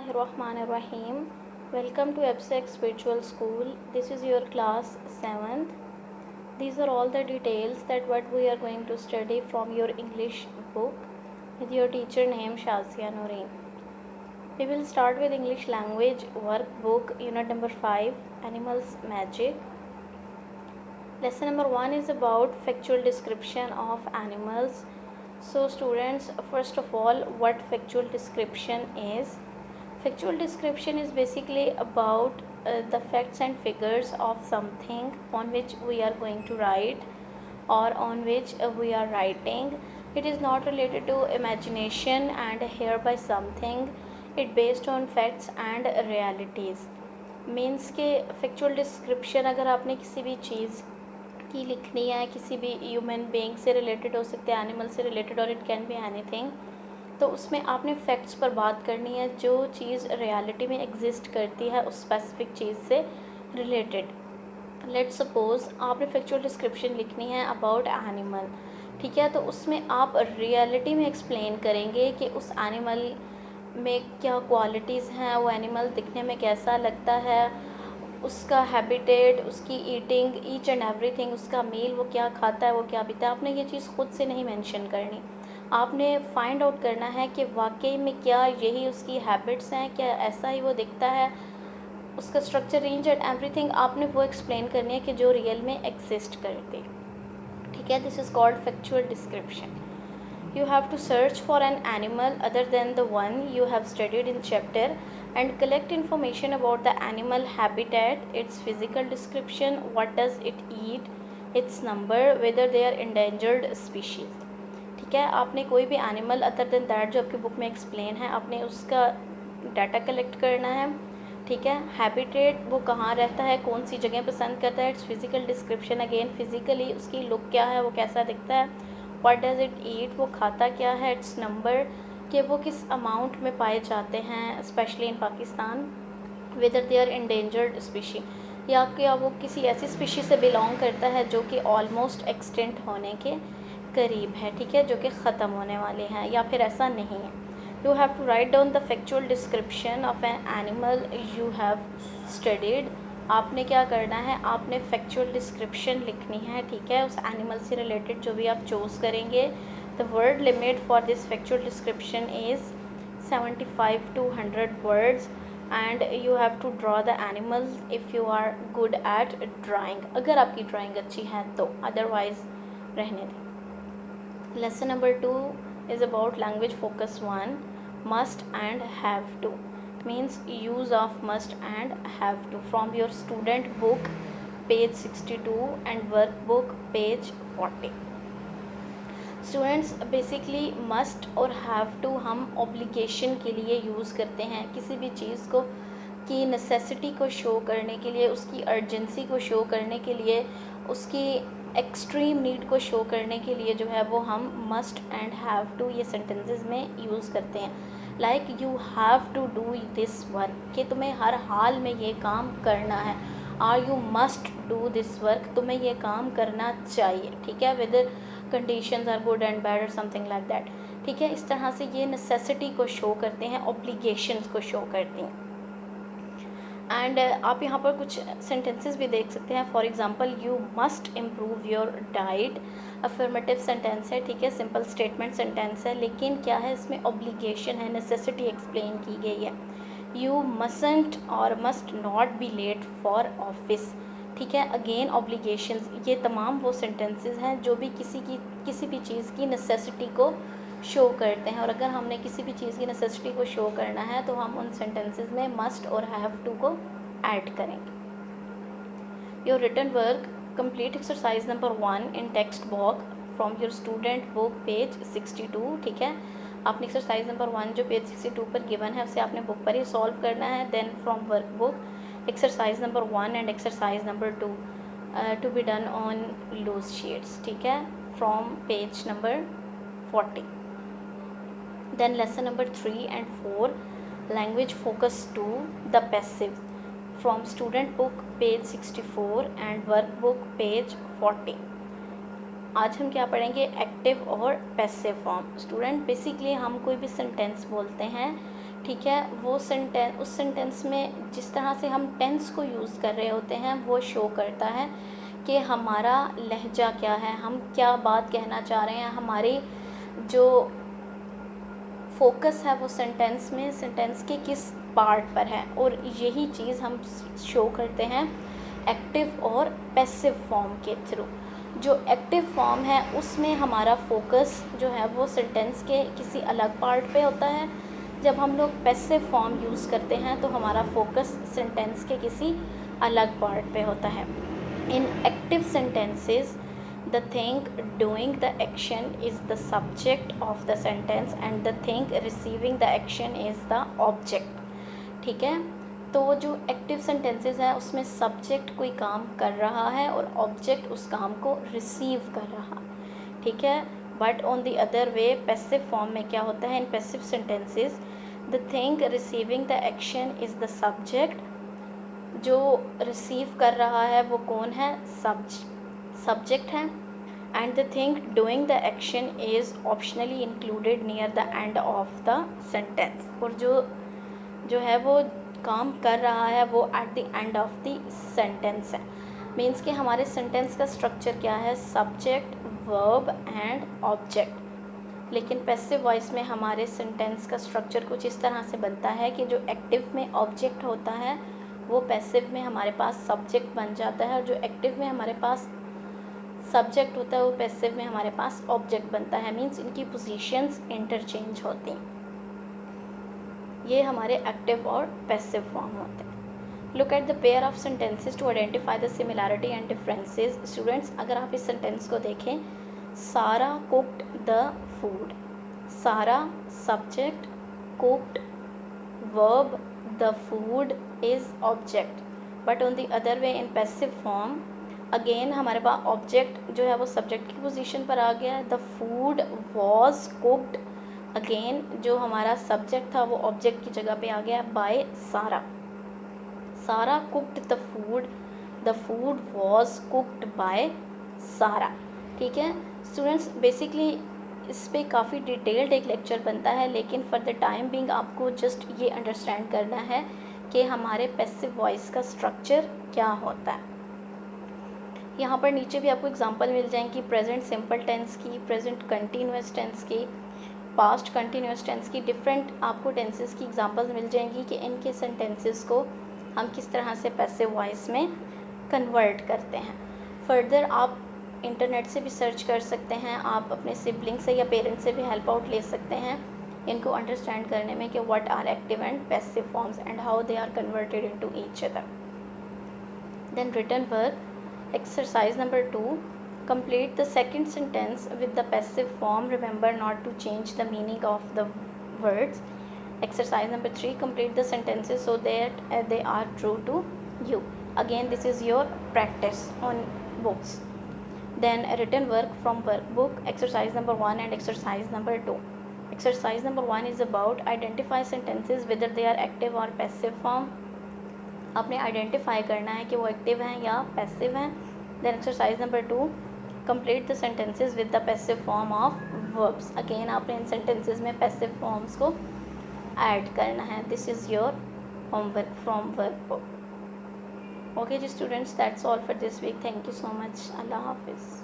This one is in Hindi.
Bismillahirrahmanirrahim. Welcome to EBSEC Spiritual School. This is your class 7th. These are all the details that what we are going to study from your English book with your teacher name Shazia Noreen. We will start with English language workbook unit number 5 Animals Magic. Lesson number 1 is about factual description of animals. So students, first of all, what factual description is? Factual description is basically about the facts and figures of something on which we are going to write or on which we are writing. It is not related to imagination and hereby something. It based on facts and realities. Means के फैक्चुअल डिस्क्रिप्शन अगर आपने किसी भी चीज़ की लिखनी है, किसी भी ह्यूमन बीइंग से रिलेटेड हो सकते हैं, एनिमल से रिलेटेड, और इट कैन बी एनीथिंग, तो उसमें आपने फैक्ट्स पर बात करनी है जो चीज़ रियलिटी में एग्जिस्ट करती है उस स्पेसिफिक चीज़ से रिलेटेड. लेट्स सपोज आपने फैक्चुअल डिस्क्रिप्शन लिखनी है अबाउट एनिमल, ठीक है, तो उसमें आप रियलिटी में एक्सप्लेन करेंगे कि उस एनिमल में क्या क्वालिटीज़ हैं, वो एनिमल दिखने में कैसा लगता है, उसका हैबिटेट, उसकी ईटिंग, ईच एंड एवरीथिंग, उसका मील, वो क्या खाता है, वो क्या पीता है. आपने ये चीज़ खुद से नहीं मेंशन करनी. आपने फाइंड आउट करना है कि वाकई में क्या यही उसकी हैबिट्स हैं, क्या ऐसा ही वो दिखता है, उसका स्ट्रक्चर, रेंज एंड एवरीथिंग आपने वो एक्सप्लेन करनी है कि जो रियल में एग्जिस्ट करते. ठीक है, this is called factual description. You have to search for an animal other than the one you have studied in chapter and collect information about the animal habitat, its physical description, what does it eat, its number, whether they are endangered species. ठीक है, आपने कोई भी एनिमल अदर देन दैट जो आपकी बुक में एक्सप्लेन है, आपने उसका डाटा कलेक्ट करना है. ठीक है, हैबिटेट, वो कहाँ रहता है, कौन सी जगह पसंद करता है. It's physical description, again physically उसकी लुक क्या है, वो कैसा दिखता है. व्हाट डज़ इट ईट, वो खाता क्या है. इट्स नंबर, कि वो किस अमाउंट में पाए जाते हैं specially in Pakistan. Whether they are endangered species, या क्या वो किसी ऐसी स्पीशी से बिलोंग करता है जो कि ऑलमोस्ट एक्सटेंट होने के करीब है, ठीक है, जो कि ख़त्म होने वाले हैं, या फिर ऐसा नहीं है. You have to write down the factual description of an animal you have studied. आपने क्या करना है, आपने फैक्चुअल डिस्क्रिप्शन लिखनी है, ठीक है, उस एनिमल से रिलेटेड जो भी आप चूज़ करेंगे. The word limit for this factual description is 75 to 100 words and you have to draw the animals if you are good at drawing. अगर आपकी ड्राइंग अच्छी है तो, अदरवाइज रहने दें. Lesson number 2 is about language focus 1, must and have to. Means use of must and have to from your student book page 62 and workbook page 40. Students, basically must और हैव टू हम ऑब्लिगेशन के लिए यूज़ करते हैं. किसी भी चीज़ को की नेसेसिटी को शो करने के लिए, उसकी अर्जेंसी को शो करने के लिए, उसकी एक्सट्रीम नीड को शो करने के लिए जो है वो हम मस्ट एंड हैव टू ये सेंटेंसेस में यूज़ करते हैं. Like you have to do this work, कि तुम्हें हर हाल में ये काम करना है. Or you must do this work, तुम्हें ये काम करना चाहिए. ठीक है, weather conditions are good and bad or something like that. ठीक है, इस तरह से ये नेसेसिटी को शो करते हैं, ऑब्लिगेशंस को शो करती हैं. एंड आप यहाँ पर कुछ सेंटेंसेस भी देख सकते हैं. For example, you must improve your diet, affirmative sentence है, ठीक है, सिंपल स्टेटमेंट सेंटेंस है, लेकिन क्या है, इसमें ऑब्लिगेशन है, नेसेसिटी एक्सप्लेन की गई है. You mustn't or must not be late for office. ठीक है, अगेन ऑब्लिगेशंस. ये तमाम वो सेंटेंसेस हैं जो भी किसी भी चीज़ की नेसेसिटी को शो करते हैं, और अगर हमने किसी भी चीज़ की नेसेसिटी को शो करना है तो हम उन सेंटेंसेस में मस्ट और हैव टू को ऐड करेंगे. Your written work, complete exercise number 1 in text book from your student book page 62. ठीक है, आपने एक्सरसाइज नंबर 1 जो पेज 62 पर गिवन है उसे आपने बुक पर ही सॉल्व करना है. Then from work book exercise number 1 and exercise number 2 to be done on loose sheets. ठीक है, from page number 40. Then lesson number 3 and 4, language focus 2, the passive, from student book page 64 and workbook page 40. आज हम क्या पढ़ेंगे, एक्टिव और पैसिव फॉर्म. स्टूडेंट, बेसिकली हम कोई भी सेंटेंस बोलते हैं ठीक है, वो सेंटेंस, उस सेंटेंस में जिस तरह से हम टेंस को यूज़ कर रहे होते हैं वो शो करता है कि हमारा लहजा क्या है, हम क्या बात कहना चाह रहे हैं, हमारी जो फोकस है वो सेंटेंस में, सेंटेंस के किस पार्ट पर है। और यही चीज़ हम शो करते हैं एक्टिव और पैसिव फॉर्म के थ्रू। जो एक्टिव फॉर्म है उसमें हमारा फोकस जो है वो सेंटेंस के किसी अलग पार्ट पे होता है। जब हम लोग पैसिव फॉर्म यूज़ करते हैं तो हमारा फोकस सेंटेंस के किसी अलग पार्ट पे होता है। इन active sentences the thing doing the action is the subject of the sentence and the thing receiving the action is the object। ठीक है, तो जो एक्टिव सेंटेंसेस है उसमें सब्जेक्ट कोई काम कर रहा है और ऑब्जेक्ट उस काम को रिसीव कर रहा, ठीक है। But on the other way passive form में क्या होता है, in passive sentences the thing receiving the action is the subject. जो रिसीव कर रहा है वो कौन है, सब्जेक्ट है। And the thing doing the action is optionally included near the end of the sentence. और जो है वो काम कर रहा है वो at the end of the sentence है। मीन्स कि हमारे सेंटेंस का स्ट्रक्चर क्या है, सब्जेक्ट, वर्ब एंड ऑब्जेक्ट। लेकिन पैसिव वॉइस में हमारे सेंटेंस का स्ट्रक्चर कुछ इस तरह से बनता है कि जो एक्टिव में ऑब्जेक्ट होता है वो पैसिव में हमारे पास सब्जेक्ट बन जाता है, और जो एक्टिव में हमारे पास सब्जेक्ट होता है वो पैसिव में हमारे पास ऑब्जेक्ट बनता है। मीन्स इनकी पोजीशंस इंटरचेंज होती हैं। ये हमारे एक्टिव और पैसिव फॉर्म होते हैं। Look at the pair of sentences to identify the similarity and differences. Students, अगर आप इस सेंटेंस को देखें, Sara cooked the food, Sara subject, cooked verb, the food is object. But on the other way in passive form again हमारे पास ऑब्जेक्ट जो है वो सब्जेक्ट की पोजीशन पर आ गया है। The food was cooked, again जो हमारा सब्जेक्ट था वो ऑब्जेक्ट की जगह पे आ गया बाय सारा। सारा cooked the food was cooked bye सारा। ठीक है स्टूडेंट्स, बेसिकली इस पर काफ़ी डिटेल्ड एक लेक्चर बनता है, लेकिन फॉर द टाइम बिंग आपको जस्ट ये अंडरस्टैंड करना है कि हमारे पैसिव वॉइस का स्ट्रक्चर क्या होता है। यहाँ पर नीचे भी आपको एग्जांपल मिल जाएंगी प्रेजेंट सिंपल टेंस की, प्रेजेंट कंटिन्यूस टेंस की, पास्ट कंटिन्यूस टेंस की। डिफरेंट आपको टेंसेस की एग्जांपल्स मिल जाएंगी कि इनके सेंटेंसेस को हम किस तरह से पैसिव वॉइस में कन्वर्ट करते हैं। फर्दर आप इंटरनेट से भी सर्च कर सकते हैं, आप अपने सिबलिंग से या पेरेंट्स से भी हेल्प आउट ले सकते हैं इनको अंडरस्टैंड करने में कि what are active and passive forms and how they are converted into each other. Then written work exercise number 2, complete the second sentence with the passive form. Remember not to change the meaning of the words. Exercise number 3, complete the sentences so that they are true to you. Again this is your practice on books. Then written work from workbook, exercise number 1 and exercise number 2. Exercise number 1 is about identify sentences whether they are active or passive form. आपने आइडेंटिफाई करना है कि वो एक्टिव हैं या पैसिव हैं। Then exercise number 2, complete the sentences with the passive form of verbs. Again आपने इन सेंटेंसेस में पैसिव फॉर्म्स को ऐड करना है। This is your homework from workbook. Okay जी students, that's all for this week. Thank you so much. अल्लाह हाफिज़।